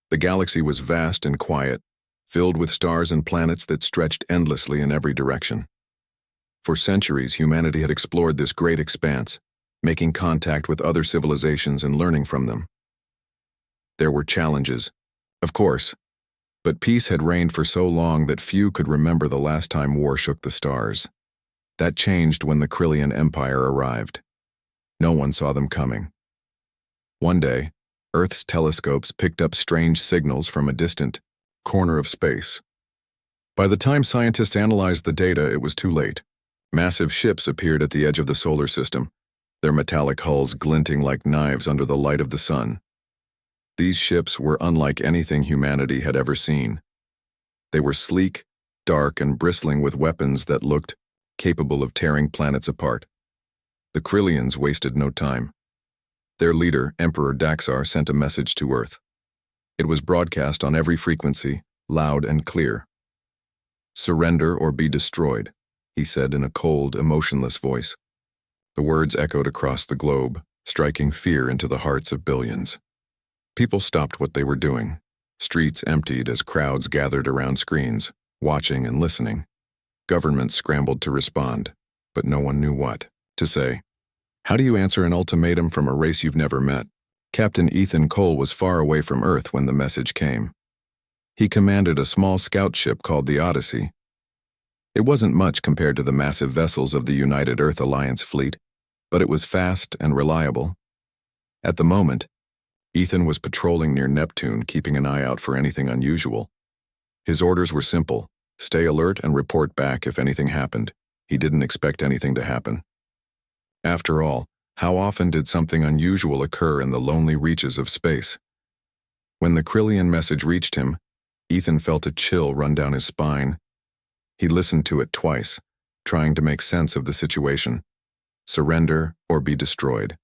The galaxy was vast and quiet, filled with stars and planets that stretched endlessly in every direction. For centuries, humanity had explored this great expanse, making contact with other civilizations and learning from them. There were challenges, of course, but peace had reigned for so long that few could remember the last time war shook the stars. That changed when the Krillian Empire arrived. No one saw them coming. One day, Earth's telescopes picked up strange signals from a distant corner of space. By the time scientists analyzed the data, it was too late. Massive ships appeared at the edge of the solar system, their metallic hulls glinting like knives under the light of the sun. These ships were unlike anything humanity had ever seen. They were sleek, dark, and bristling with weapons that looked capable of tearing planets apart. The Krillians wasted no time. Their leader, Emperor Daxar, sent a message to Earth. It was broadcast on every frequency, loud and clear. "Surrender or be destroyed," he said in a cold, emotionless voice. The words echoed across the globe, striking fear into the hearts of billions. People stopped what they were doing. Streets emptied as crowds gathered around screens, watching and listening. Governments scrambled to respond, but no one knew what to say. How do you answer an ultimatum from a race you've never met? Captain Ethan Cole was far away from Earth when the message came. He commanded a small scout ship called the Odyssey. It wasn't much compared to the massive vessels of the United Earth Alliance fleet, but it was fast and reliable. At the moment, Ethan was patrolling near Neptune, keeping an eye out for anything unusual. His orders were simple: stay alert and report back if anything happened. He didn't expect anything to happen. After all, how often did something unusual occur in the lonely reaches of space? When the Krillian message reached him, Ethan felt a chill run down his spine. He listened to it twice, trying to make sense of the situation. Surrender or be destroyed.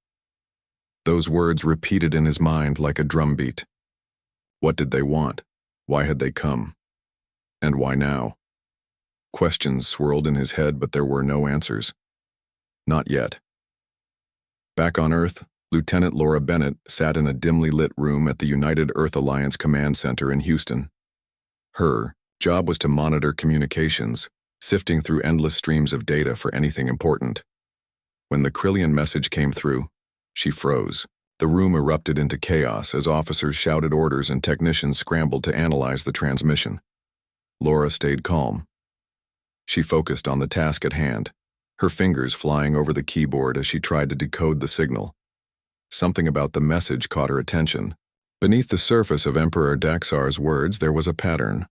Those words repeated in his mind like a drumbeat. What did they want? Why had they come? And why now? Questions swirled in his head, but there were no answers. Not yet. Back on Earth, Lieutenant Laura Bennett sat in a dimly lit room at the United Earth Alliance Command Center in Houston. Her job was to monitor communications, sifting through endless streams of data for anything important. When the Krillian message came through, she froze. The room erupted into chaos as officers shouted orders and technicians scrambled to analyze the transmission. Laura stayed calm. She focused on the task at hand, her fingers flying over the keyboard as she tried to decode the signal. Something about the message caught her attention. Beneath the surface of Emperor Daxar's words there was a pattern,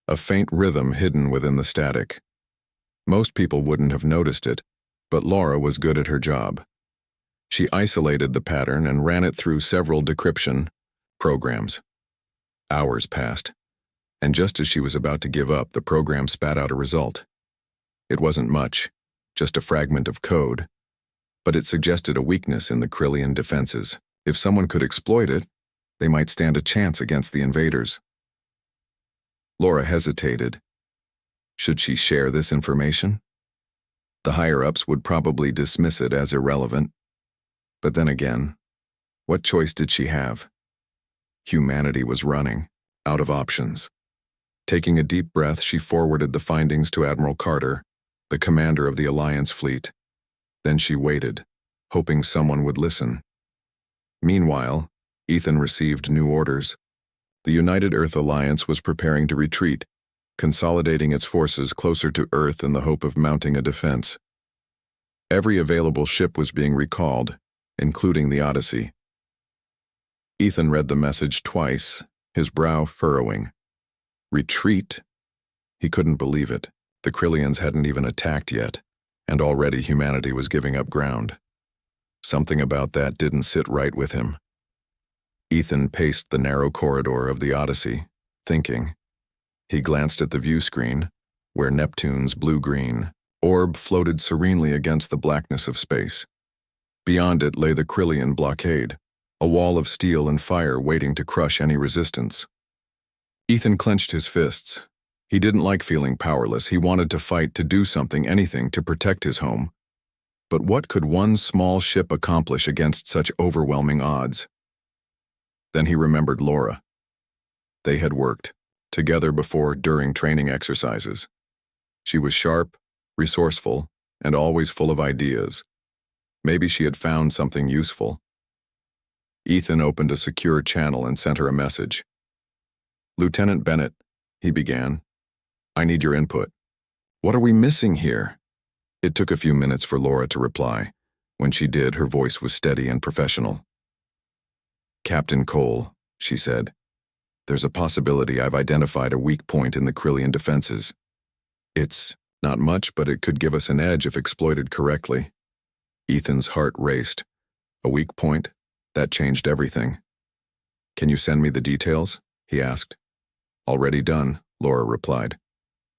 a faint rhythm hidden within the static. Most people wouldn't have noticed it, but Laura was good at her job. She isolated the pattern and ran it through several decryption programs. Hours passed, and just as she was about to give up, the program spat out a result. It wasn't much, just a fragment of code, but it suggested a weakness in the Krillian defenses. If someone could exploit it, they might stand a chance against the invaders. Laura hesitated. Should she share this information? The higher-ups would probably dismiss it as irrelevant. But then again, what choice did she have? Humanity was running, out of options. Taking a deep breath, she forwarded the findings to Admiral Carter, the commander of the Alliance fleet. Then she waited, hoping someone would listen. Meanwhile, Ethan received new orders. The United Earth Alliance was preparing to retreat, consolidating its forces closer to Earth in the hope of mounting a defense. Every available ship was being recalled, including the Odyssey. Ethan read the message twice, his brow furrowing. Retreat? He couldn't believe it. The Krillians hadn't even attacked yet, and already humanity was giving up ground. Something about that didn't sit right with him. Ethan paced the narrow corridor of the Odyssey, thinking. He glanced at the view screen, where Neptune's blue-green orb floated serenely against the blackness of space. Beyond it lay the Krillian blockade, a wall of steel and fire waiting to crush any resistance. Ethan clenched his fists. He didn't like feeling powerless. He wanted to fight, to do something, anything, to protect his home. But what could one small ship accomplish against such overwhelming odds? Then he remembered Laura. They had worked together before during training exercises. She was sharp, resourceful, and always full of ideas. Maybe she had found something useful. Ethan opened a secure channel and sent her a message. "Lieutenant Bennett," he began, "I need your input. What are we missing here?" It took a few minutes for Laura to reply. When she did, her voice was steady and professional. "Captain Cole," she said, "there's a possibility I've identified a weak point in the Krillian defenses. It's not much, but it could give us an edge if exploited correctly." Ethan's heart raced. A weak point? That changed everything. "Can you send me the details?" he asked. "Already done," Laura replied.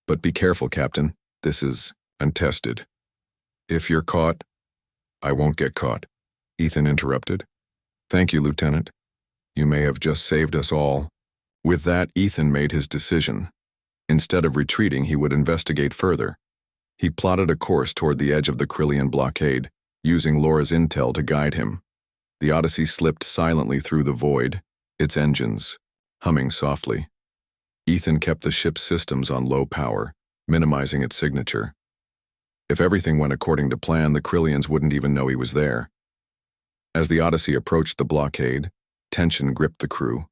"But be careful, Captain. This is untested. If you're caught—" "I won't get caught," Ethan interrupted. "Thank you, Lieutenant. You may have just saved us all." With that, Ethan made his decision. Instead of retreating, he would investigate further. He plotted a course toward the edge of the Krillian blockade, using Laura's intel to guide him. The Odyssey slipped silently through the void, its engines humming softly. Ethan kept the ship's systems on low power, minimizing its signature. If everything went according to plan, the Krillians wouldn't even know he was there. As the Odyssey approached the blockade, tension gripped the crew.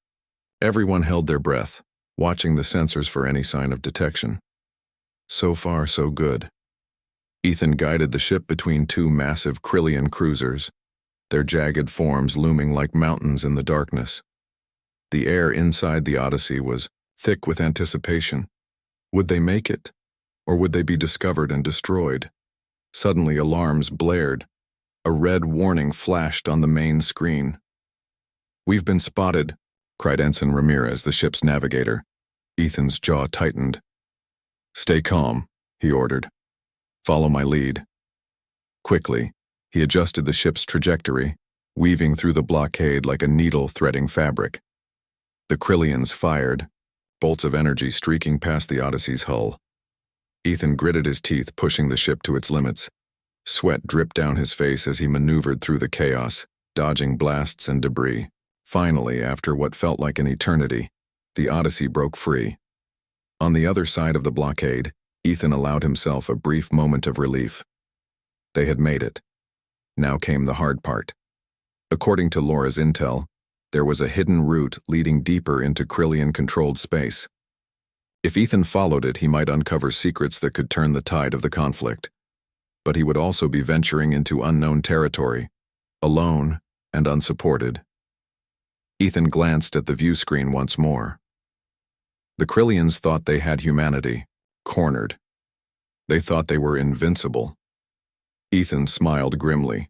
Everyone held their breath, watching the sensors for any sign of detection. So far, so good. Ethan guided the ship between two massive Krillian cruisers, their jagged forms looming like mountains in the darkness. The air inside the Odyssey was thick with anticipation. Would they make it? Or would they be discovered and destroyed? Suddenly, alarms blared. A red warning flashed on the main screen. "We've been spotted," cried Ensign Ramirez, the ship's navigator. Ethan's jaw tightened. "Stay calm," he ordered. "Follow my lead." Quickly, he adjusted the ship's trajectory, weaving through the blockade like a needle threading fabric. The Krillians fired, bolts of energy streaking past the Odyssey's hull. Ethan gritted his teeth, pushing the ship to its limits. Sweat dripped down his face as he maneuvered through the chaos, dodging blasts and debris. Finally, after what felt like an eternity, the Odyssey broke free. On the other side of the blockade, Ethan allowed himself a brief moment of relief. They had made it. Now came the hard part. According to Laura's intel, there was a hidden route leading deeper into Krillian-controlled space. If Ethan followed it, he might uncover secrets that could turn the tide of the conflict. But he would also be venturing into unknown territory, alone and unsupported. Ethan glanced at the view screen once more. The Krillians thought they had humanity, cornered. They thought they were invincible. Ethan smiled grimly.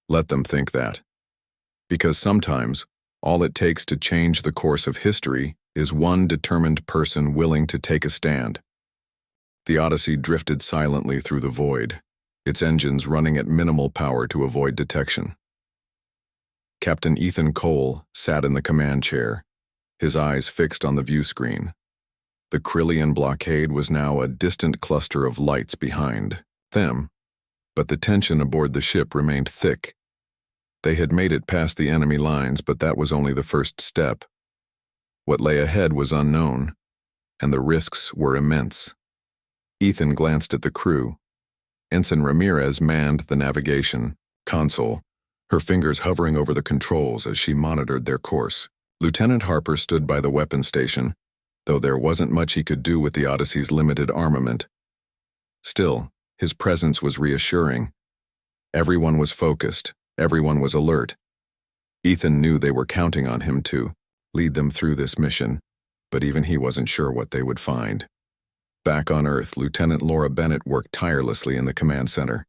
Let them think that. Because sometimes, all it takes to change the course of history is one determined person willing to take a stand. The Odyssey drifted silently through the void, its engines running at minimal power to avoid detection. Captain Ethan Cole sat in the command chair, his eyes fixed on the view screen. The Krillian blockade was now a distant cluster of lights behind them, but the tension aboard the ship remained thick. They had made it past the enemy lines, but that was only the first step. What lay ahead was unknown, and the risks were immense. Ethan glanced at the crew. Ensign Ramirez manned the navigation console, her fingers hovering over the controls as she monitored their course. Lieutenant Harper stood by the weapons station, though there wasn't much he could do with the Odyssey's limited armament. Still, his presence was reassuring. Everyone was focused, everyone was alert. Ethan knew they were counting on him to lead them through this mission, but even he wasn't sure what they would find. Back on Earth, Lieutenant Laura Bennett worked tirelessly in the command center.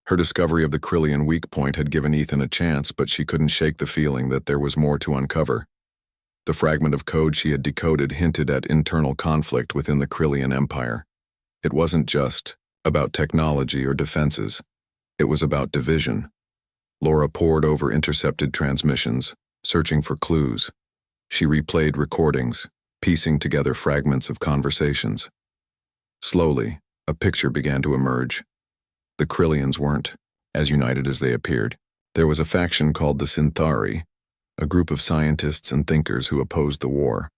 Her discovery of the Krillian weak point had given Ethan a chance, but she couldn't shake the feeling that there was more to uncover. The fragment of code she had decoded hinted at internal conflict within the Krillian Empire. It wasn't just about technology or defenses. It was about division. Laura pored over intercepted transmissions, searching for clues. She replayed recordings, piecing together fragments of conversations. Slowly, a picture began to emerge. The Krillians weren't as united as they appeared. There was a faction called the Synthari, a group of scientists and thinkers who opposed the war.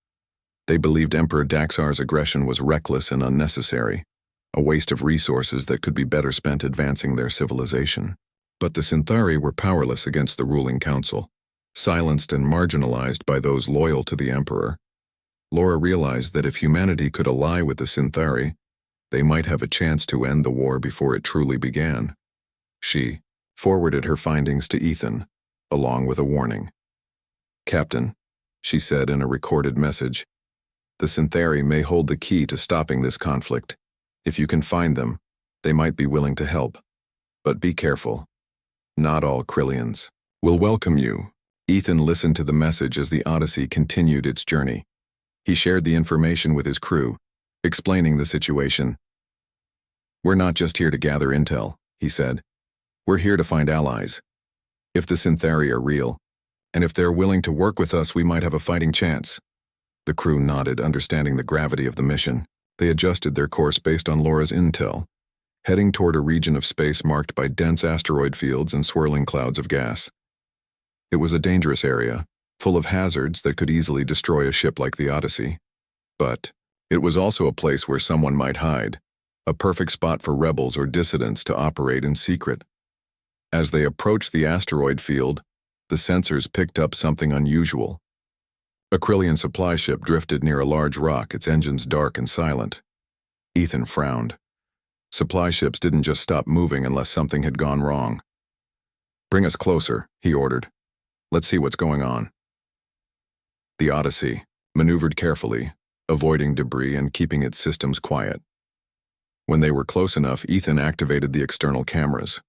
They believed Emperor Daxar's aggression was reckless and unnecessary, a waste of resources that could be better spent advancing their civilization. But the Synthari were powerless against the ruling council, silenced and marginalized by those loyal to the Emperor. Laura realized that if humanity could ally with the Synthari, they might have a chance to end the war before it truly began. She forwarded her findings to Ethan, along with a warning. "Captain," she said in a recorded message, "the Synthari may hold the key to stopping this conflict. If you can find them, they might be willing to help. But be careful. Not all Krillians will welcome you." Ethan listened to the message as the Odyssey continued its journey. He shared the information with his crew, explaining the situation. "We're not just here to gather intel," he said. "We're here to find allies. If the Synthari are real, and if they're willing to work with us, we might have a fighting chance." The crew nodded, understanding the gravity of the mission. They adjusted their course based on Laura's intel, heading toward a region of space marked by dense asteroid fields and swirling clouds of gas. It was a dangerous area, full of hazards that could easily destroy a ship like the Odyssey. But it was also a place where someone might hide, a perfect spot for rebels or dissidents to operate in secret. As they approached the asteroid field, the sensors picked up something unusual. A Krillian supply ship drifted near a large rock, its engines dark and silent. Ethan frowned. Supply ships didn't just stop moving unless something had gone wrong. "Bring us closer," he ordered. "Let's see what's going on." The Odyssey maneuvered carefully, avoiding debris and keeping its systems quiet. When they were close enough, Ethan activated the external cameras.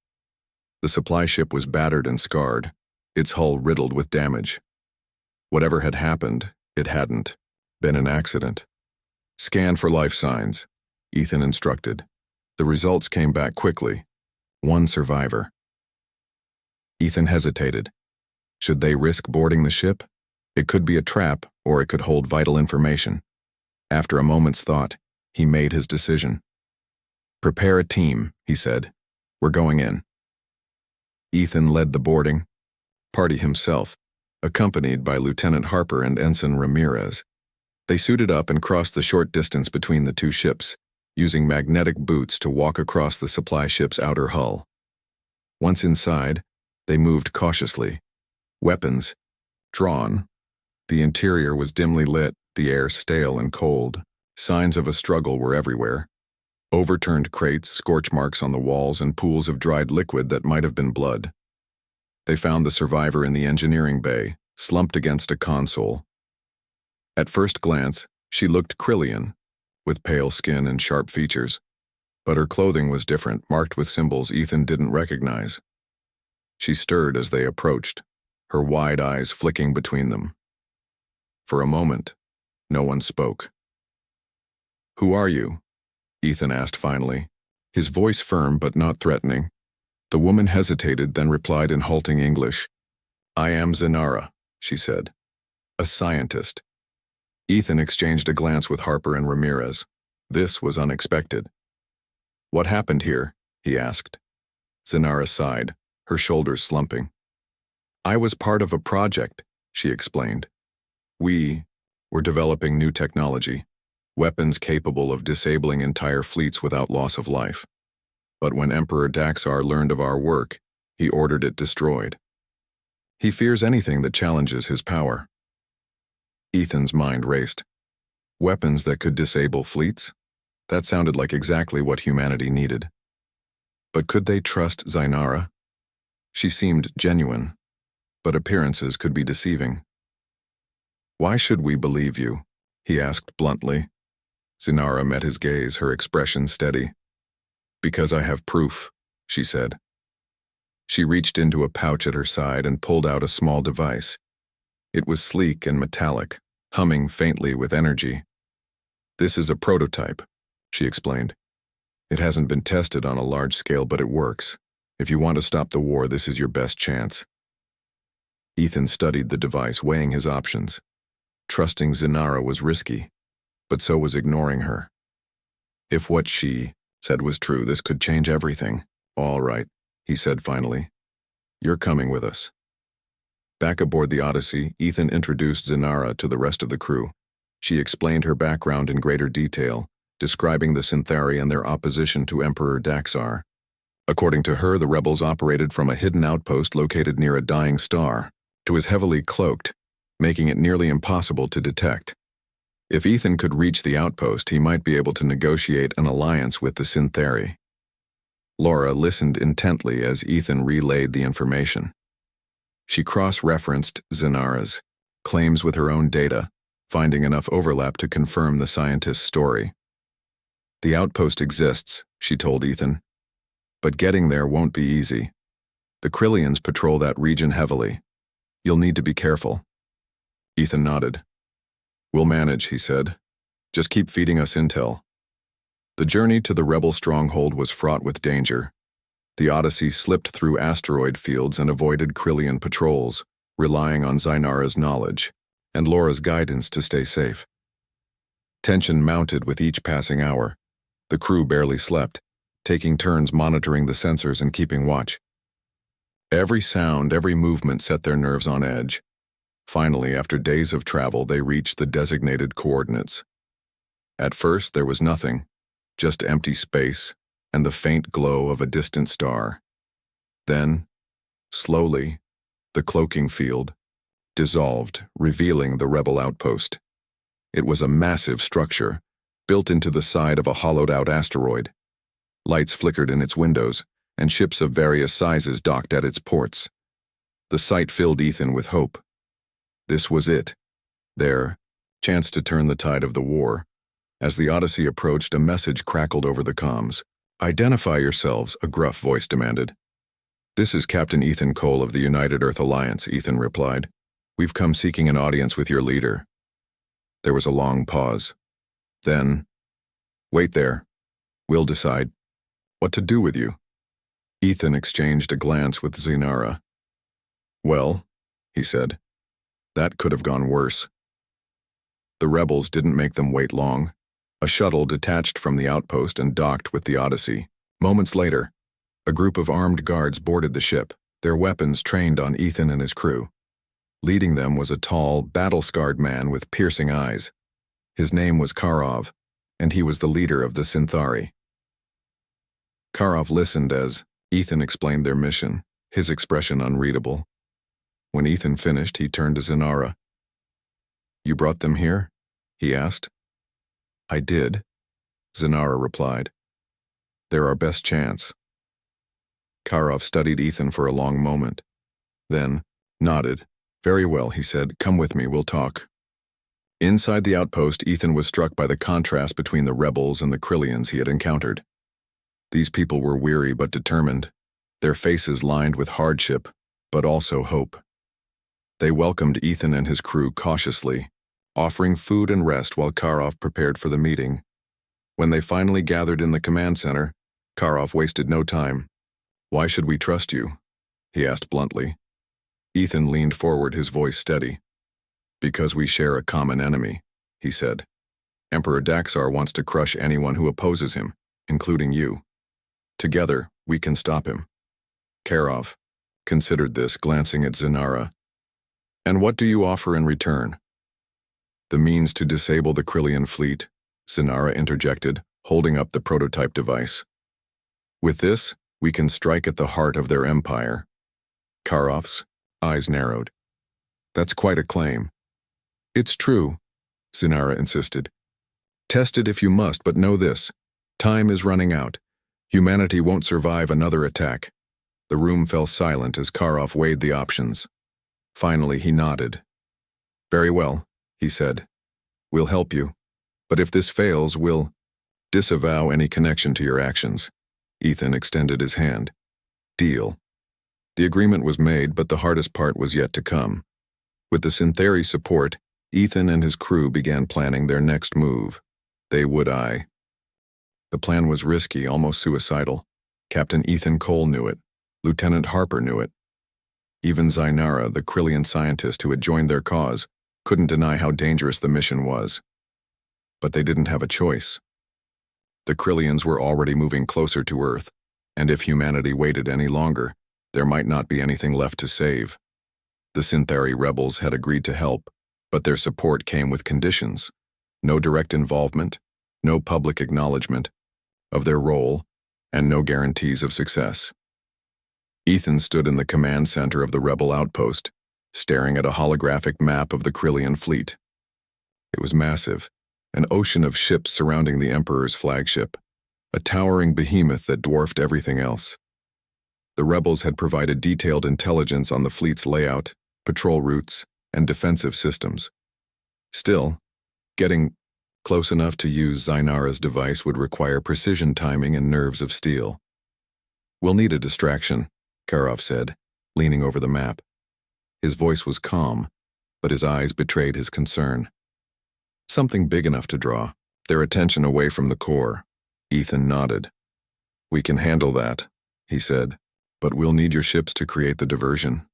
The supply ship was battered and scarred, its hull riddled with damage. Whatever had happened, it hadn't been an accident. "Scan for life signs," Ethan instructed. The results came back quickly. One survivor. Ethan hesitated. Should they risk boarding the ship? It could be a trap, or it could hold vital information. After a moment's thought, he made his decision. "Prepare a team," he said. "We're going in." Ethan led the boarding party himself, accompanied by Lieutenant Harper and Ensign Ramirez. They suited up and crossed the short distance between the two ships, using magnetic boots to walk across the supply ship's outer hull. Once inside, they moved cautiously, weapons drawn. The interior was dimly lit, the air stale and cold. Signs of a struggle were everywhere. Overturned crates, scorch marks on the walls, and pools of dried liquid that might have been blood. They found the survivor in the engineering bay, slumped against a console. At first glance, she looked Krillian, with pale skin and sharp features. But her clothing was different, marked with symbols Ethan didn't recognize. She stirred as they approached, her wide eyes flicking between them. For a moment, no one spoke. "Who are you?" Ethan asked finally, his voice firm but not threatening. The woman hesitated, then replied in halting English. "I am Zenara," she said. "A scientist." Ethan exchanged a glance with Harper and Ramirez. This was unexpected. "What happened here?" he asked. Zenara sighed, her shoulders slumping. "I was part of a project," she explained. "We were developing new technology, weapons capable of disabling entire fleets without loss of life. But when Emperor Daxar learned of our work, he ordered it destroyed. He fears anything that challenges his power." Ethan's mind raced. Weapons that could disable fleets? That sounded like exactly what humanity needed. But could they trust Zenara? She seemed genuine, but appearances could be deceiving. "Why should we believe you?" he asked bluntly. Zenara met his gaze, her expression steady. "Because I have proof," she said. She reached into a pouch at her side and pulled out a small device. It was sleek and metallic, humming faintly with energy. "This is a prototype," she explained. "It hasn't been tested on a large scale, but it works. If you want to stop the war, this is your best chance." Ethan studied the device, weighing his options. Trusting Zenara was risky, but so was ignoring her. If what she said was true, this could change everything. "All right," he said finally. "You're coming with us." Back aboard the Odyssey, Ethan introduced Zenara to the rest of the crew. She explained her background in greater detail, describing the Synthari and their opposition to Emperor Daxar. According to her, the rebels operated from a hidden outpost located near a dying star. It was heavily cloaked, making it nearly impossible to detect. If Ethan could reach the outpost, he might be able to negotiate an alliance with the Synthari. Laura listened intently as Ethan relayed the information. She cross-referenced Zanara's claims with her own data, finding enough overlap to confirm the scientist's story. The outpost exists, she told Ethan, but getting there won't be easy. The Krillians patrol that region heavily. You'll need to be careful. Ethan nodded. We'll manage, he said. Just keep feeding us intel. The journey to the rebel stronghold was fraught with danger. The Odyssey slipped through asteroid fields and avoided Krillian patrols, relying on Zainara's knowledge and Laura's guidance to stay safe. Tension mounted with each passing hour. The crew barely slept, taking turns monitoring the sensors and keeping watch. Every sound, every movement set their nerves on edge. Finally, after days of travel, they reached the designated coordinates. At first, there was nothing, just empty space and the faint glow of a distant star. Then, slowly, the cloaking field dissolved, revealing the rebel outpost. It was a massive structure, built into the side of a hollowed-out asteroid. Lights flickered in its windows, and ships of various sizes docked at its ports. The sight filled Ethan with hope. This was it. Their chance to turn the tide of the war. As the Odyssey approached, a message crackled over the comms. "Identify yourselves," a gruff voice demanded. "This is Captain Ethan Cole of the United Earth Alliance," Ethan replied. "We've come seeking an audience with your leader." There was a long pause. Then, "Wait there. We'll decide what to do with you." Ethan exchanged a glance with Zainara. "Well," he said, "that could have gone worse." The rebels didn't make them wait long. A shuttle detached from the outpost and docked with the Odyssey. Moments later, a group of armed guards boarded the ship, their weapons trained on Ethan and his crew. Leading them was a tall, battle-scarred man with piercing eyes. His name was Karov, and he was the leader of the Synthari. Karov listened as Ethan explained their mission, his expression unreadable. When Ethan finished, he turned to Zainara. "You brought them here?" he asked. "I did," Zainara replied. "They're our best chance." Karov studied Ethan for a long moment, then nodded. "Very well," he said. "Come with me, we'll talk." Inside the outpost, Ethan was struck by the contrast between the rebels and the Krillians he had encountered. These people were weary but determined, their faces lined with hardship, but also hope. They welcomed Ethan and his crew cautiously, offering food and rest while Karov prepared for the meeting. When they finally gathered in the command center, Karov wasted no time. "Why should we trust you?" he asked bluntly. Ethan leaned forward, his voice steady. "Because we share a common enemy," he said. "Emperor Daxar wants to crush anyone who opposes him, including you. Together, we can stop him." Karov considered this, glancing at Zainara. "And what do you offer in return?" "The means to disable the Krillian fleet," Zainara interjected, holding up the prototype device. "With this, we can strike at the heart of their empire." Karov's eyes narrowed. "That's quite a claim." "It's true," Zainara insisted. "Test it if you must, but know this. Time is running out. Humanity won't survive another attack." The room fell silent as Karov weighed the options. Finally, he nodded. "Very well," he said. "We'll help you. But if this fails, we'll disavow any connection to your actions." Ethan extended his hand. "Deal." The agreement was made, but the hardest part was yet to come. With the Synthari's support, Ethan and his crew began planning their next move. They would eye. The plan was risky, almost suicidal. Captain Ethan Cole knew it. Lieutenant Harper knew it. Even Zainara, the Krillian scientist who had joined their cause, couldn't deny how dangerous the mission was. But they didn't have a choice. The Krillians were already moving closer to Earth, and if humanity waited any longer, there might not be anything left to save. The Synthari rebels had agreed to help, but their support came with conditions. No direct involvement, no public acknowledgement of their role, and no guarantees of success. Ethan stood in the command center of the rebel outpost, staring at a holographic map of the Krillian fleet. It was massive, an ocean of ships surrounding the Emperor's flagship, a towering behemoth that dwarfed everything else. The rebels had provided detailed intelligence on the fleet's layout, patrol routes, and defensive systems. Still, getting close enough to use Zainara's device would require precision timing and nerves of steel. "We'll need a distraction," Karov said, leaning over the map. His voice was calm, but his eyes betrayed his concern. "Something big enough to draw their attention away from the core." Ethan nodded. "We can handle that," he said, "but we'll need your ships to create the diversion."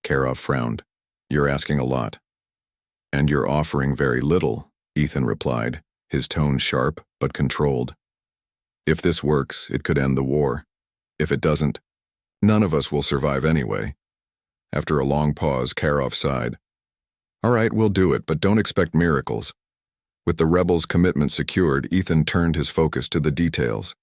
Karov frowned. "You're asking a lot." "And you're offering very little," Ethan replied, his tone sharp but controlled. "If this works, it could end the war. If it doesn't, none of us will survive anyway." After a long pause, Karov sighed. "All right, we'll do it, but don't expect miracles." With the rebels' commitment secured, Ethan turned his focus to the details.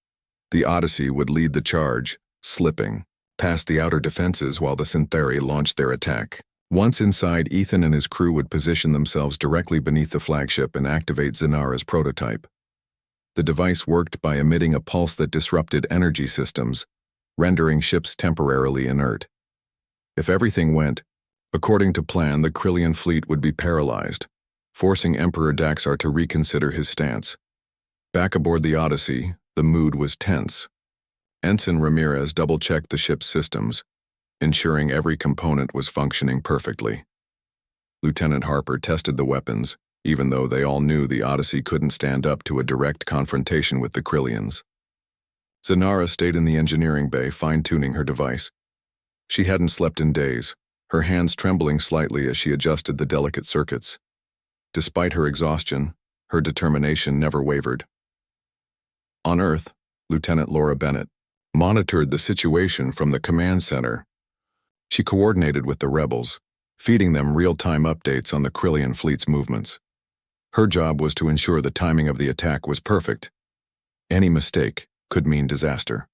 The Odyssey would lead the charge, slipping past the outer defenses while the Syntheri launched their attack. Once inside, Ethan and his crew would position themselves directly beneath the flagship and activate Zainara's prototype. The device worked by emitting a pulse that disrupted energy systems, rendering ships temporarily inert. If everything went according to plan, the Krillian fleet would be paralyzed, forcing Emperor Daxar to reconsider his stance. Back aboard the Odyssey, the mood was tense. Ensign Ramirez double-checked the ship's systems, ensuring every component was functioning perfectly. Lieutenant Harper tested the weapons, even though they all knew the Odyssey couldn't stand up to a direct confrontation with the Krillians. Zainara stayed in the engineering bay, fine-tuning her device. She hadn't slept in days, her hands trembling slightly as she adjusted the delicate circuits. Despite her exhaustion, her determination never wavered. On Earth, Lieutenant Laura Bennett monitored the situation from the command center. She coordinated with the rebels, feeding them real-time updates on the Krillian fleet's movements. Her job was to ensure the timing of the attack was perfect. Any mistake could mean disaster.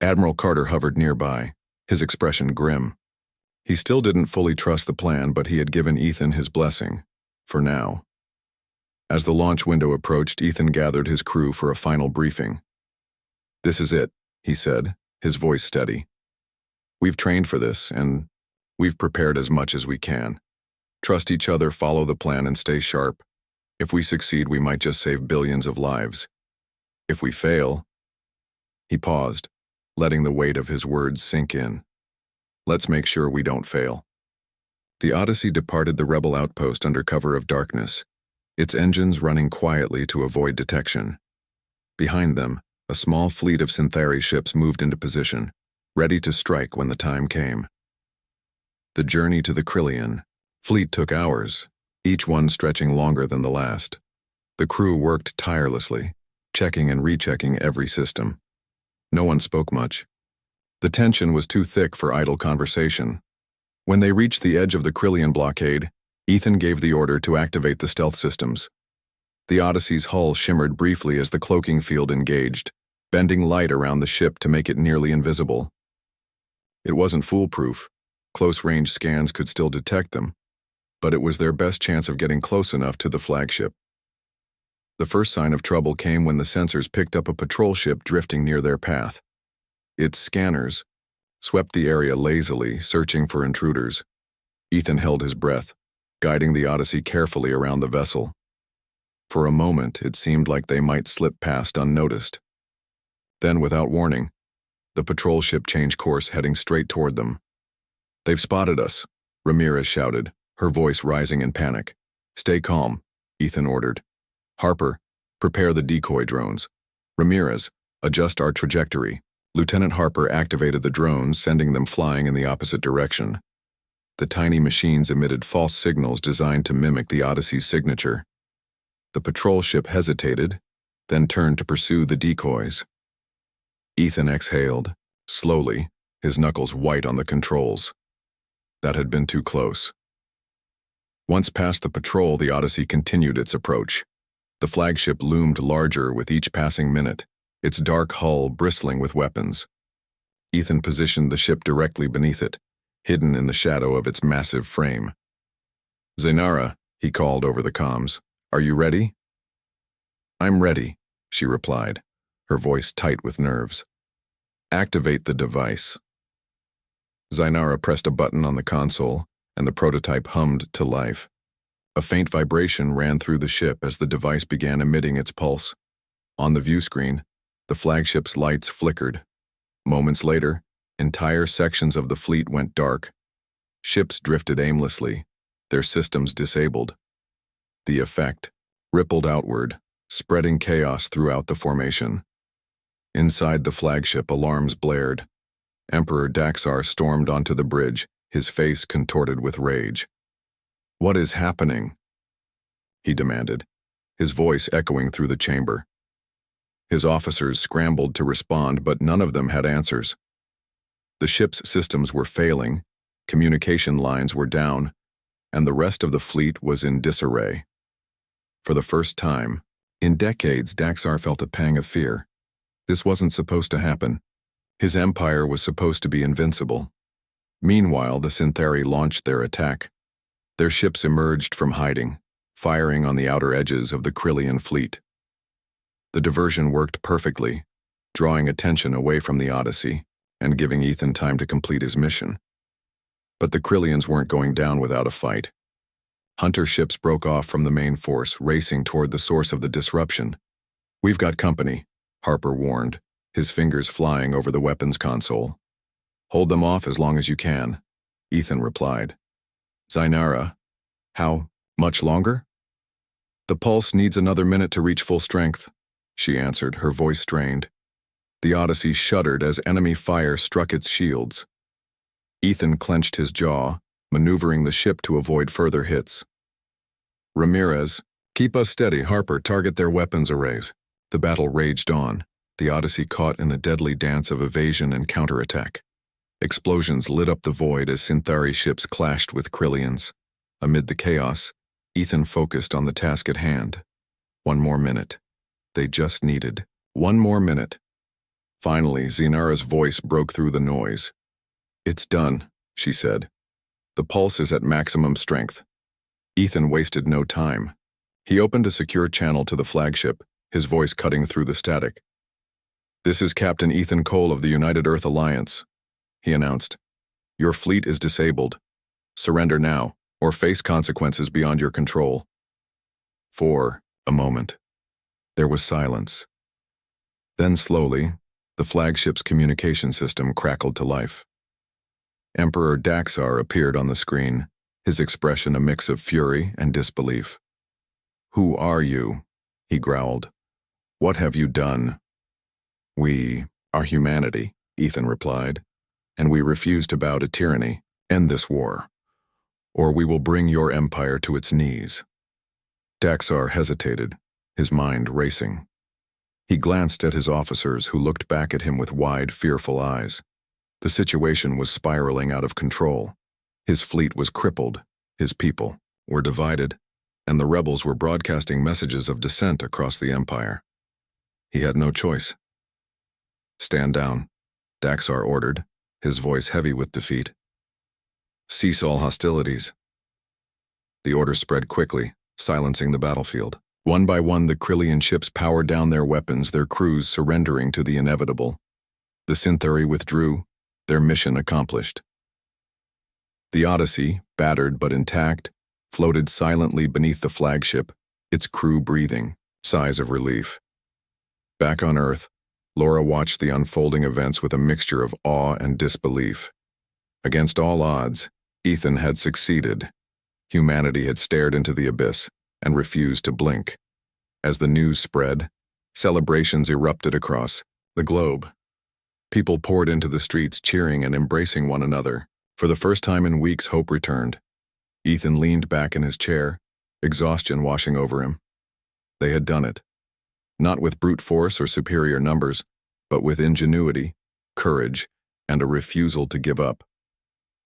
Admiral Carter hovered nearby, his expression grim. He still didn't fully trust the plan, but he had given Ethan his blessing, for now. As the launch window approached, Ethan gathered his crew for a final briefing. "This is it," he said, his voice steady. "We've trained for this, and we've prepared as much as we can. Trust each other, follow the plan, and stay sharp. If we succeed, we might just save billions of lives. If we fail..." He paused, letting the weight of his words sink in. "Let's make sure we don't fail." The Odyssey departed the rebel outpost under cover of darkness, its engines running quietly to avoid detection. Behind them, a small fleet of Syntheri ships moved into position, ready to strike when the time came. The journey to the Krillian fleet took hours, each one stretching longer than the last. The crew worked tirelessly, checking and rechecking every system. No one spoke much. The tension was too thick for idle conversation. When they reached the edge of the Krillian blockade, Ethan gave the order to activate the stealth systems. The Odyssey's hull shimmered briefly as the cloaking field engaged, bending light around the ship to make it nearly invisible. It wasn't foolproof. Close-range scans could still detect them, but it was their best chance of getting close enough to the flagship. The first sign of trouble came when the sensors picked up a patrol ship drifting near their path. Its scanners swept the area lazily, searching for intruders. Ethan held his breath, guiding the Odyssey carefully around the vessel. For a moment, it seemed like they might slip past unnoticed. Then, without warning, the patrol ship changed course, heading straight toward them. "They've spotted us," Ramirez shouted, her voice rising in panic. "Stay calm," Ethan ordered. "Harper, prepare the decoy drones. Ramirez, adjust our trajectory." Lieutenant Harper activated the drones, sending them flying in the opposite direction. The tiny machines emitted false signals designed to mimic the Odyssey's signature. The patrol ship hesitated, then turned to pursue the decoys. Ethan exhaled, slowly, his knuckles white on the controls. That had been too close. Once past the patrol, the Odyssey continued its approach. The flagship loomed larger with each passing minute, its dark hull bristling with weapons. Ethan positioned the ship directly beneath it, hidden in the shadow of its massive frame. "Zainara," he called over the comms, "are you ready?" "I'm ready," she replied, her voice tight with nerves. "Activate the device." Zainara pressed a button on the console, and the prototype hummed to life. A faint vibration ran through the ship as the device began emitting its pulse. On the view screen, the flagship's lights flickered. Moments later, entire sections of the fleet went dark. Ships drifted aimlessly, their systems disabled. The effect rippled outward, spreading chaos throughout the formation. Inside the flagship, alarms blared. Emperor Daxar stormed onto the bridge, his face contorted with rage. "What is happening?" he demanded, his voice echoing through the chamber. His officers scrambled to respond, but none of them had answers. The ship's systems were failing, communication lines were down, and the rest of the fleet was in disarray. For the first time in decades, Daxar felt a pang of fear. This wasn't supposed to happen. His empire was supposed to be invincible. Meanwhile, the Syntheri launched their attack. Their ships emerged from hiding, firing on the outer edges of the Krillian fleet. The diversion worked perfectly, drawing attention away from the Odyssey and giving Ethan time to complete his mission. But the Krillians weren't going down without a fight. Hunter ships broke off from the main force, racing toward the source of the disruption. "We've got company," Harper warned, his fingers flying over the weapons console. "Hold them off as long as you can," Ethan replied. "Zainara, how much longer?" "The pulse needs another minute to reach full strength," she answered, her voice strained. The Odyssey shuddered as enemy fire struck its shields. Ethan clenched his jaw, maneuvering the ship to avoid further hits. "Ramirez, keep us steady. Harper, target their weapons arrays." The battle raged on, the Odyssey caught in a deadly dance of evasion and counterattack. Explosions lit up the void as Synthari ships clashed with Krillians. Amid the chaos, Ethan focused on the task at hand. One more minute. They just needed one more minute. Finally, Zainara's voice broke through the noise. "It's done," she said. "The pulse is at maximum strength." Ethan wasted no time. He opened a secure channel to the flagship, his voice cutting through the static. "This is Captain Ethan Cole of the United Earth Alliance," he announced. "Your fleet is disabled. Surrender now, or face consequences beyond your control." For a moment, there was silence. Then slowly, the flagship's communication system crackled to life. Emperor Daxar appeared on the screen, his expression a mix of fury and disbelief. "Who are you?" he growled. "What have you done?" "We are humanity," Ethan replied, "and we refuse to bow to tyranny. End this war, or we will bring your empire to its knees." Daxar hesitated, his mind racing. He glanced at his officers, who looked back at him with wide, fearful eyes. The situation was spiraling out of control. His fleet was crippled, his people were divided, and the rebels were broadcasting messages of dissent across the empire. He had no choice. "Stand down," Daxar ordered, his voice heavy with defeat. "Cease all hostilities." The order spread quickly, silencing the battlefield. One by one, the Krillian ships powered down their weapons, their crews surrendering to the inevitable. The Syntheri withdrew, their mission accomplished. The Odyssey, battered but intact, floated silently beneath the flagship, its crew breathing sighs of relief. Back on Earth, Laura watched the unfolding events with a mixture of awe and disbelief. Against all odds, Ethan had succeeded. Humanity had stared into the abyss and refused to blink. As the news spread, celebrations erupted across the globe. People poured into the streets, cheering and embracing one another. For the first time in weeks, hope returned. Ethan leaned back in his chair, exhaustion washing over him. They had done it. Not with brute force or superior numbers, but with ingenuity, courage, and a refusal to give up.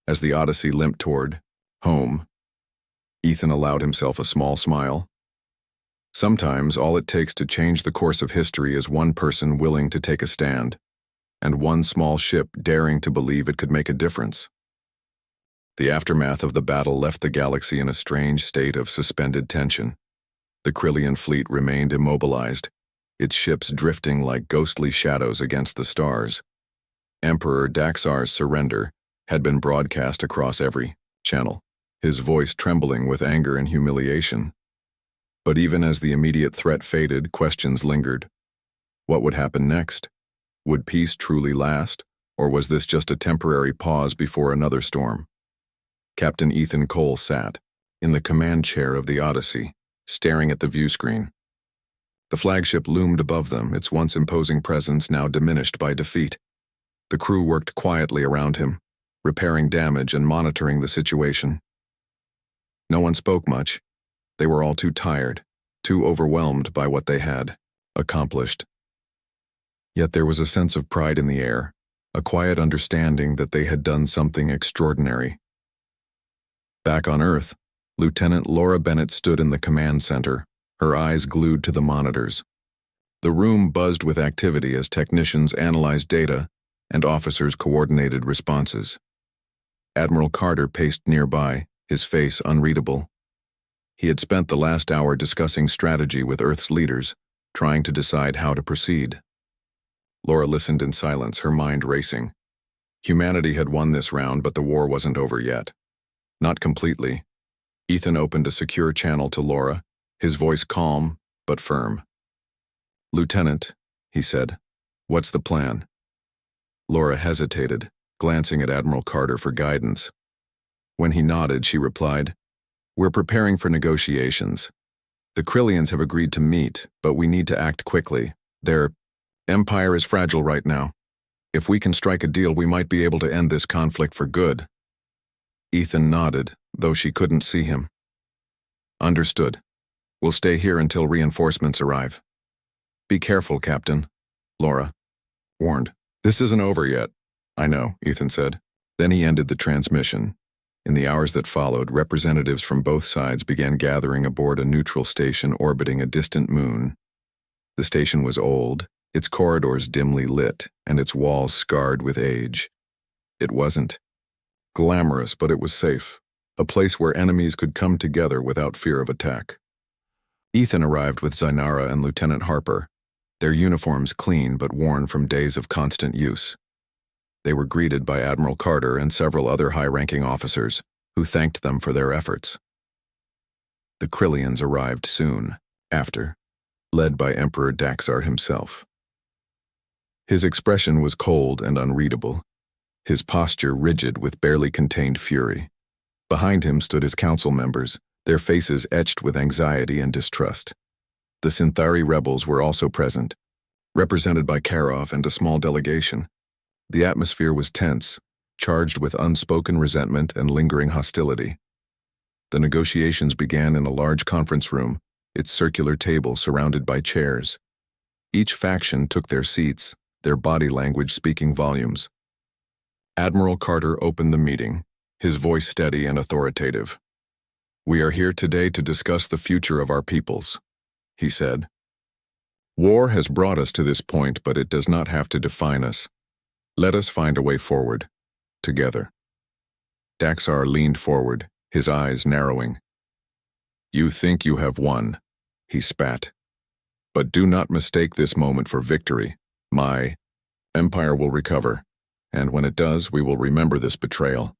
As the Odyssey limped toward home, Ethan allowed himself a small smile. Sometimes all it takes to change the course of history is one person willing to take a stand, and one small ship daring to believe it could make a difference. The aftermath of the battle left the galaxy in a strange state of suspended tension. The Krillian fleet remained immobilized, its ships drifting like ghostly shadows against the stars. Emperor Daxar's surrender had been broadcast across every channel, his voice trembling with anger and humiliation. But even as the immediate threat faded, questions lingered. What would happen next? Would peace truly last, or was this just a temporary pause before another storm? Captain Ethan Cole sat, in the command chair of the Odyssey, staring at the viewscreen. The flagship loomed above them, its once imposing presence now diminished by defeat. The crew worked quietly around him, repairing damage and monitoring the situation. No one spoke much. They were all too tired, too overwhelmed by what they had accomplished. Yet there was a sense of pride in the air, a quiet understanding that they had done something extraordinary. Back on Earth, Lieutenant Laura Bennett stood in the command center, her eyes glued to the monitors. The room buzzed with activity as technicians analyzed data and officers coordinated responses. Admiral Carter paced nearby, his face unreadable. He had spent the last hour discussing strategy with Earth's leaders, trying to decide how to proceed. Laura listened in silence, her mind racing. Humanity had won this round, but the war wasn't over yet. Not completely. Ethan opened a secure channel to Laura, his voice calm but firm. "Lieutenant," he said, "what's the plan?" Laura hesitated, glancing at Admiral Carter for guidance. When he nodded, she replied, "We're preparing for negotiations. The Krillians have agreed to meet, but we need to act quickly. Their empire is fragile right now. If we can strike a deal, we might be able to end this conflict for good." Ethan nodded, though she couldn't see him. "Understood. We'll stay here until reinforcements arrive." "Be careful, Captain," Laura warned. "This isn't over yet." "I know," Ethan said. Then he ended the transmission. In the hours that followed, representatives from both sides began gathering aboard a neutral station orbiting a distant moon. The station was old, its corridors dimly lit, and its walls scarred with age. It wasn't glamorous, but it was safe, a place where enemies could come together without fear of attack. Ethan arrived with Zainara and Lieutenant Harper, their uniforms clean but worn from days of constant use. They were greeted by Admiral Carter and several other high-ranking officers, who thanked them for their efforts. The Krillians arrived soon after, led by Emperor Daxar himself. His expression was cold and unreadable, his posture rigid with barely contained fury. Behind him stood his council members, their faces etched with anxiety and distrust. The Synthari rebels were also present, represented by Karov and a small delegation. The atmosphere was tense, charged with unspoken resentment and lingering hostility. The negotiations began in a large conference room, its circular table surrounded by chairs. Each faction took their seats, their body language speaking volumes. Admiral Carter opened the meeting, his voice steady and authoritative. "We are here today to discuss the future of our peoples," he said. "War has brought us to this point, but it does not have to define us. Let us find a way forward, together." Daxar leaned forward, his eyes narrowing. "You think you have won," he spat. "But do not mistake this moment for victory. My empire will recover, and when it does, we will remember this betrayal."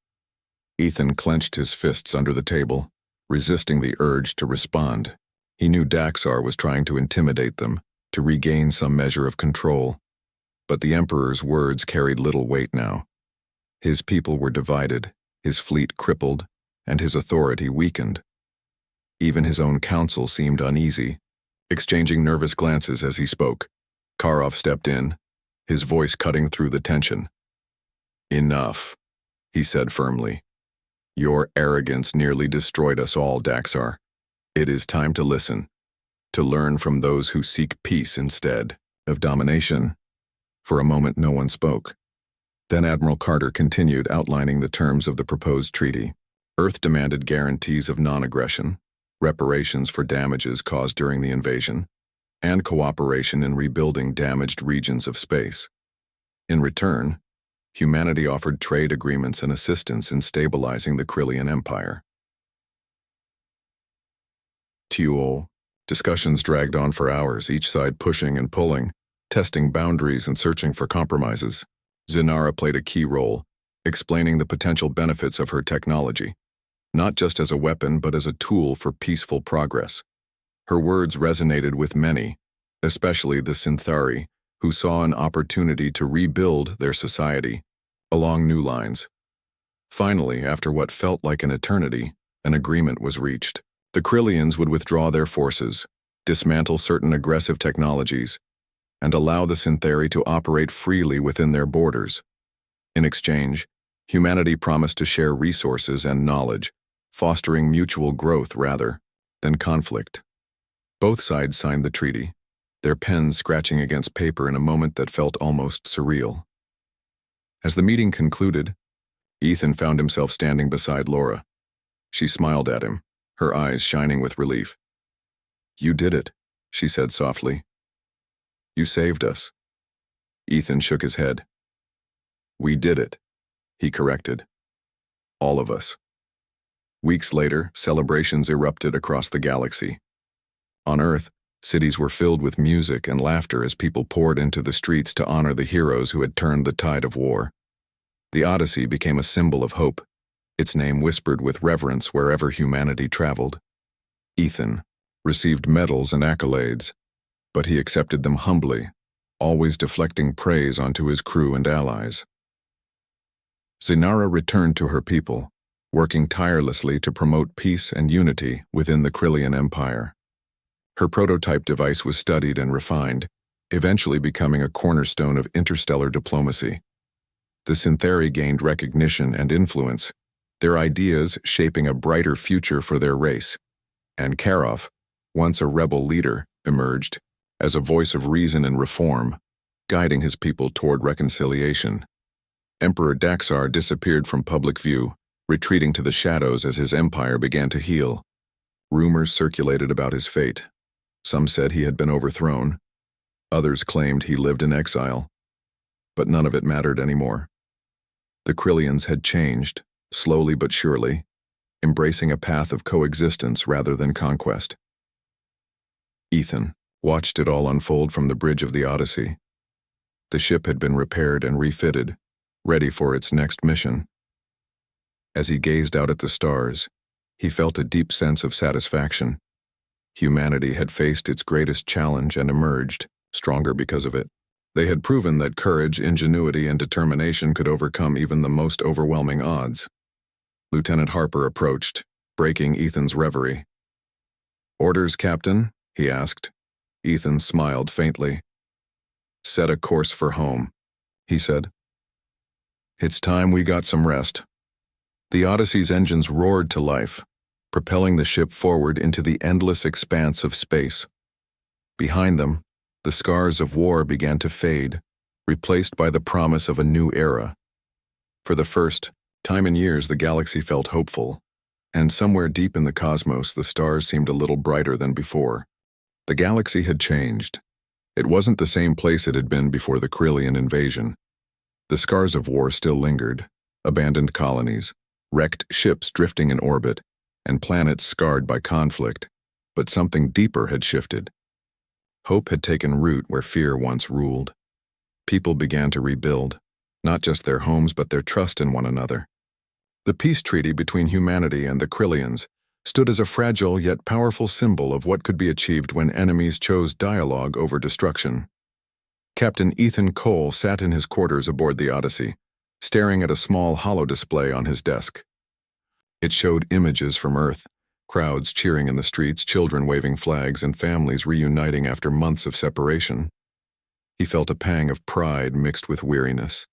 Ethan clenched his fists under the table, resisting the urge to respond. He knew Daxar was trying to intimidate them, to regain some measure of control. But the Emperor's words carried little weight now. His people were divided, his fleet crippled, and his authority weakened. Even his own council seemed uneasy, exchanging nervous glances as he spoke. Karov stepped in, his voice cutting through the tension. "Enough," he said firmly. "Your arrogance nearly destroyed us all, Daxar. It is time to listen, to learn from those who seek peace instead of domination." For a moment no one spoke. Then Admiral Carter continued outlining the terms of the proposed treaty. Earth demanded guarantees of non-aggression, reparations for damages caused during the invasion, and cooperation in rebuilding damaged regions of space. In return, humanity offered trade agreements and assistance in stabilizing the Krillian Empire. Discussions dragged on for hours, each side pushing and pulling, testing boundaries and searching for compromises. Zinara played a key role, explaining the potential benefits of her technology, not just as a weapon but as a tool for peaceful progress. Her words resonated with many, especially the Synthari, who saw an opportunity to rebuild their society along new lines. Finally, after what felt like an eternity, an agreement was reached. The Krillians would withdraw their forces, dismantle certain aggressive technologies, and allow the Synthari to operate freely within their borders. In exchange, humanity promised to share resources and knowledge, fostering mutual growth rather than conflict. Both sides signed the treaty, their pens scratching against paper in a moment that felt almost surreal. As the meeting concluded, Ethan found himself standing beside Laura. She smiled at him, her eyes shining with relief. "You did it," she said softly. "You saved us." Ethan shook his head. "We did it," he corrected. "All of us." Weeks later, celebrations erupted across the galaxy. On Earth, cities were filled with music and laughter as people poured into the streets to honor the heroes who had turned the tide of war. The Odyssey became a symbol of hope, its name whispered with reverence wherever humanity traveled. Ethan received medals and accolades, but he accepted them humbly, always deflecting praise onto his crew and allies. Zinara returned to her people, working tirelessly to promote peace and unity within the Krillian Empire. Her prototype device was studied and refined, eventually becoming a cornerstone of interstellar diplomacy. The Synthari gained recognition and influence, their ideas shaping a brighter future for their race. And Karov, once a rebel leader, emerged as a voice of reason and reform, guiding his people toward reconciliation. Emperor Daxar disappeared from public view, retreating to the shadows as his empire began to heal. Rumors circulated about his fate. Some said he had been overthrown. Others claimed he lived in exile. But none of it mattered anymore. The Krillians had changed, slowly but surely, embracing a path of coexistence rather than conquest. Ethan watched it all unfold from the bridge of the Odyssey. The ship had been repaired and refitted, ready for its next mission. As he gazed out at the stars, he felt a deep sense of satisfaction. Humanity had faced its greatest challenge and emerged, stronger because of it. They had proven that courage, ingenuity, and determination could overcome even the most overwhelming odds. Lieutenant Harper approached, breaking Ethan's reverie. "Orders, Captain?" he asked. Ethan smiled faintly. "Set a course for home," he said. "It's time we got some rest." The Odyssey's engines roared to life, propelling the ship forward into the endless expanse of space. Behind them, the scars of war began to fade, replaced by the promise of a new era. For the first time in years, the galaxy felt hopeful, and somewhere deep in the cosmos, the stars seemed a little brighter than before. The galaxy had changed. It wasn't the same place it had been before the Krillian invasion. The scars of war still lingered, abandoned colonies, wrecked ships drifting in orbit, and planets scarred by conflict. But something deeper had shifted. Hope had taken root where fear once ruled. People began to rebuild, not just their homes but their trust in one another. The peace treaty between humanity and the Krillians stood as a fragile yet powerful symbol of what could be achieved when enemies chose dialogue over destruction. Captain Ethan Cole sat in his quarters aboard the Odyssey, staring at a small holodisplay on his desk. It showed images from Earth, crowds cheering in the streets, children waving flags, and families reuniting after months of separation. He felt a pang of pride mixed with weariness.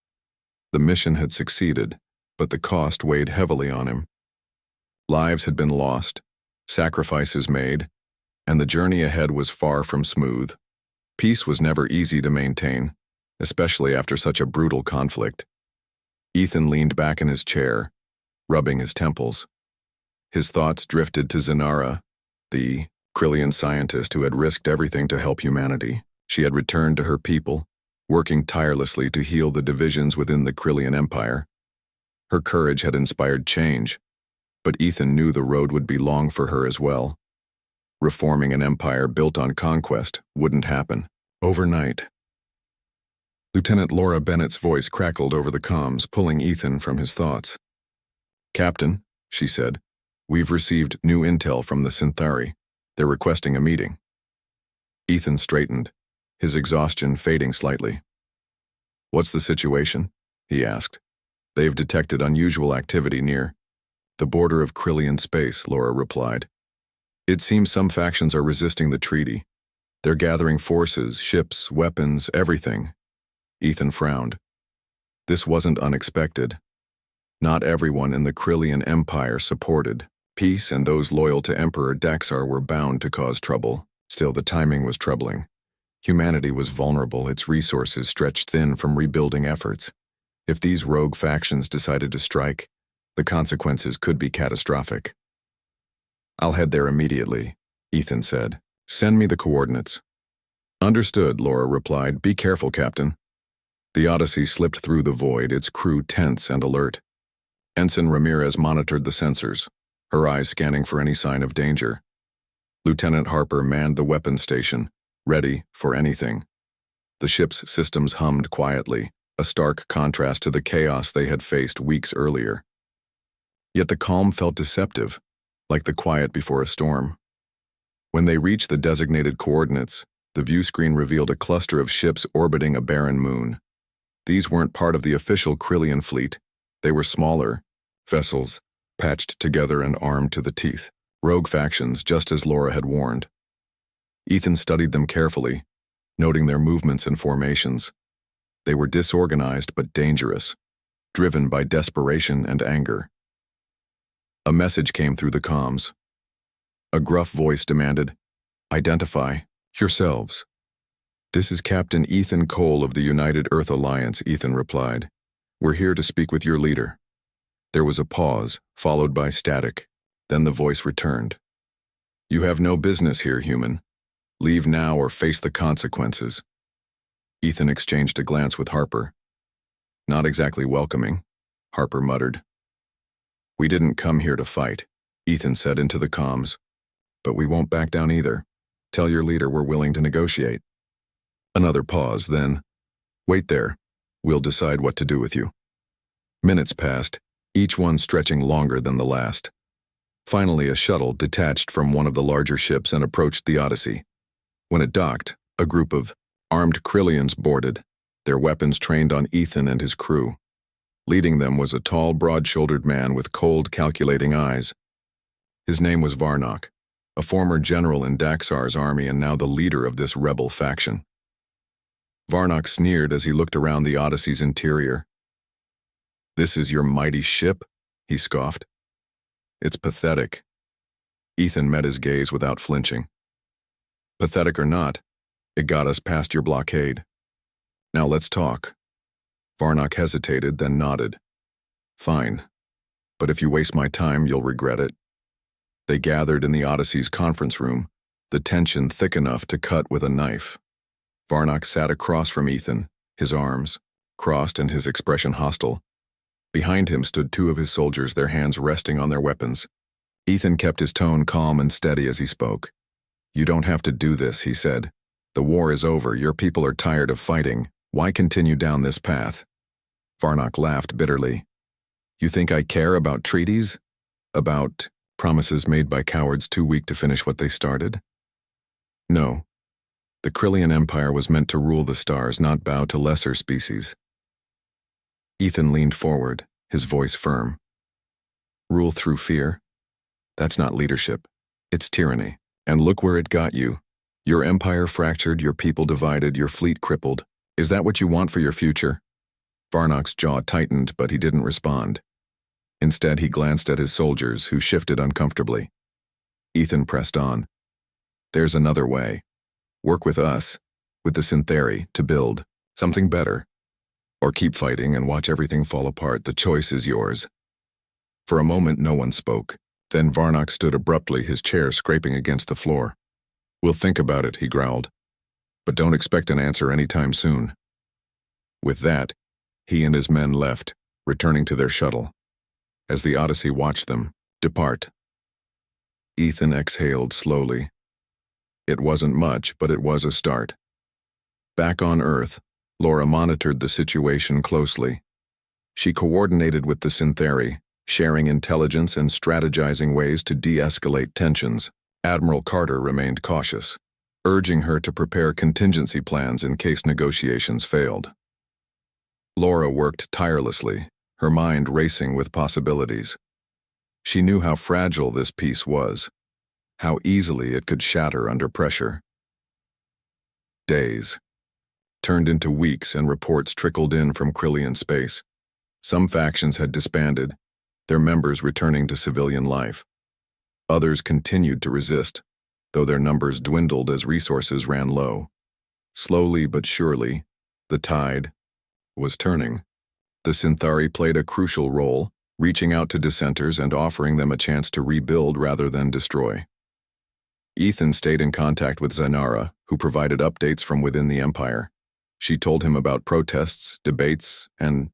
The mission had succeeded, but the cost weighed heavily on him. Lives had been lost, sacrifices made, and the journey ahead was far from smooth. Peace was never easy to maintain, especially after such a brutal conflict. Ethan leaned back in his chair, rubbing his temples. His thoughts drifted to Zanara, the Krillian scientist who had risked everything to help humanity. She had returned to her people, working tirelessly to heal the divisions within the Krillian Empire. Her courage had inspired change, but Ethan knew the road would be long for her as well. Reforming an empire built on conquest wouldn't happen overnight. Lieutenant Laura Bennett's voice crackled over the comms, pulling Ethan from his thoughts. "Captain," she said, "we've received new intel from the Synthari. They're requesting a meeting." Ethan straightened, his exhaustion fading slightly. "What's the situation?" he asked. "They've detected unusual activity near the border of Krillian space," Laura replied. "It seems some factions are resisting the treaty. They're gathering forces, ships, weapons, everything." Ethan frowned. This wasn't unexpected. Not everyone in the Krillian Empire supported peace, and those loyal to Emperor Daxar were bound to cause trouble. Still, the timing was troubling. Humanity was vulnerable, its resources stretched thin from rebuilding efforts. If these rogue factions decided to strike, the consequences could be catastrophic. "I'll head there immediately," Ethan said. "Send me the coordinates." "Understood," Laura replied. "Be careful, Captain." The Odyssey slipped through the void, its crew tense and alert. Ensign Ramirez monitored the sensors, her eyes scanning for any sign of danger. Lieutenant Harper manned the weapons station, ready for anything. The ship's systems hummed quietly, a stark contrast to the chaos they had faced weeks earlier. Yet the calm felt deceptive, like the quiet before a storm. When they reached the designated coordinates, the view screen revealed a cluster of ships orbiting a barren moon. These weren't part of the official Krillian fleet. They were smaller vessels, patched together and armed to the teeth. Rogue factions, just as Laura had warned. Ethan studied them carefully, noting their movements and formations. They were disorganized but dangerous, driven by desperation and anger. A message came through the comms. A gruff voice demanded, "Identify yourselves." "This is Captain Ethan Cole of the United Earth Alliance," Ethan replied. "We're here to speak with your leader." There was a pause, followed by static. Then the voice returned. "You have no business here, human. Leave now or face the consequences." Ethan exchanged a glance with Harper. "Not exactly welcoming," Harper muttered. "We didn't come here to fight," Ethan said into the comms. "But we won't back down either. Tell your leader we're willing to negotiate." Another pause, then, "Wait there. We'll decide what to do with you." Minutes passed, each one stretching longer than the last. Finally, a shuttle detached from one of the larger ships and approached the Odyssey. When it docked, a group of armed Krillians boarded, their weapons trained on Ethan and his crew. Leading them was a tall, broad-shouldered man with cold, calculating eyes. His name was Varnock, a former general in Daxar's army and now the leader of this rebel faction. Varnock sneered as he looked around the Odyssey's interior. "This is your mighty ship?" he scoffed. "It's pathetic." Ethan met his gaze without flinching. "Pathetic or not, it got us past your blockade. Now let's talk." Varnock hesitated, then nodded. "Fine, but if you waste my time, you'll regret it." They gathered in the Odyssey's conference room, the tension thick enough to cut with a knife. Varnock sat across from Ethan, his arms crossed and his expression hostile. Behind him stood two of his soldiers, their hands resting on their weapons. Ethan kept his tone calm and steady as he spoke. "You don't have to do this," he said. "The war is over. Your people are tired of fighting. Why continue down this path?" Varnock laughed bitterly. "You think I care about treaties? About promises made by cowards too weak to finish what they started? No. The Krillian Empire was meant to rule the stars, not bow to lesser species." Ethan leaned forward, his voice firm. "Rule through fear? That's not leadership. It's tyranny. And look where it got you. Your empire fractured, your people divided, your fleet crippled. Is that what you want for your future?" Varnock's jaw tightened, but he didn't respond. Instead, he glanced at his soldiers, who shifted uncomfortably. Ethan pressed on. "There's another way. Work with us, with the Synthari, to build something better. Or keep fighting and watch everything fall apart. The choice is yours." For a moment, no one spoke. Then Varnock stood abruptly, his chair scraping against the floor. "We'll think about it," he growled. "But don't expect an answer anytime soon." With that, he and his men left, returning to their shuttle. As the Odyssey watched them depart, Ethan exhaled slowly. It wasn't much, but it was a start. Back on Earth, Laura monitored the situation closely. She coordinated with the Syntheri, sharing intelligence and strategizing ways to de-escalate tensions. Admiral Carter remained cautious, urging her to prepare contingency plans in case negotiations failed. Laura worked tirelessly, her mind racing with possibilities. She knew how fragile this peace was, how easily it could shatter under pressure. Days turned into weeks, and reports trickled in from Krillian space. Some factions had disbanded, their members returning to civilian life. Others continued to resist, though their numbers dwindled as resources ran low. Slowly but surely, the tide was turning. The Synthari played a crucial role, reaching out to dissenters and offering them a chance to rebuild rather than destroy. Ethan stayed in contact with Zainara, who provided updates from within the Empire. She told him about protests, debates, and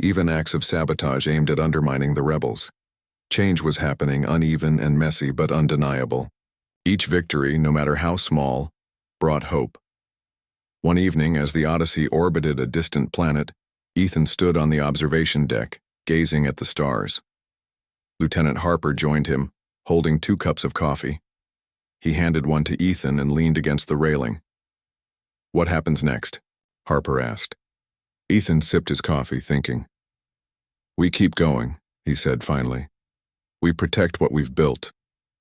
even acts of sabotage aimed at undermining the rebels. Change was happening, uneven and messy but undeniable. Each victory, no matter how small, brought hope. One evening, as the Odyssey orbited a distant planet, Ethan stood on the observation deck, gazing at the stars. Lieutenant Harper joined him, holding 2 cups of coffee. He handed one to Ethan and leaned against the railing. "What happens next?" Harper asked. Ethan sipped his coffee, thinking. "We keep going," he said finally. "We protect what we've built,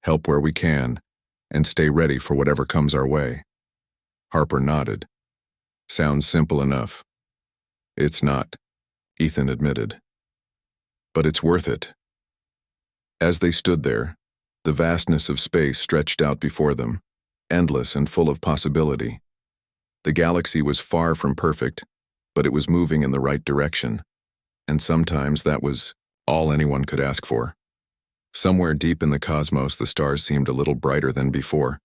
help where we can, and stay ready for whatever comes our way." Harper nodded. "Sounds simple enough." "It's not," Ethan admitted. "But it's worth it." As they stood there, the vastness of space stretched out before them, endless and full of possibility. The galaxy was far from perfect, but it was moving in the right direction, and sometimes that was all anyone could ask for. Somewhere deep in the cosmos, the stars seemed a little brighter than before,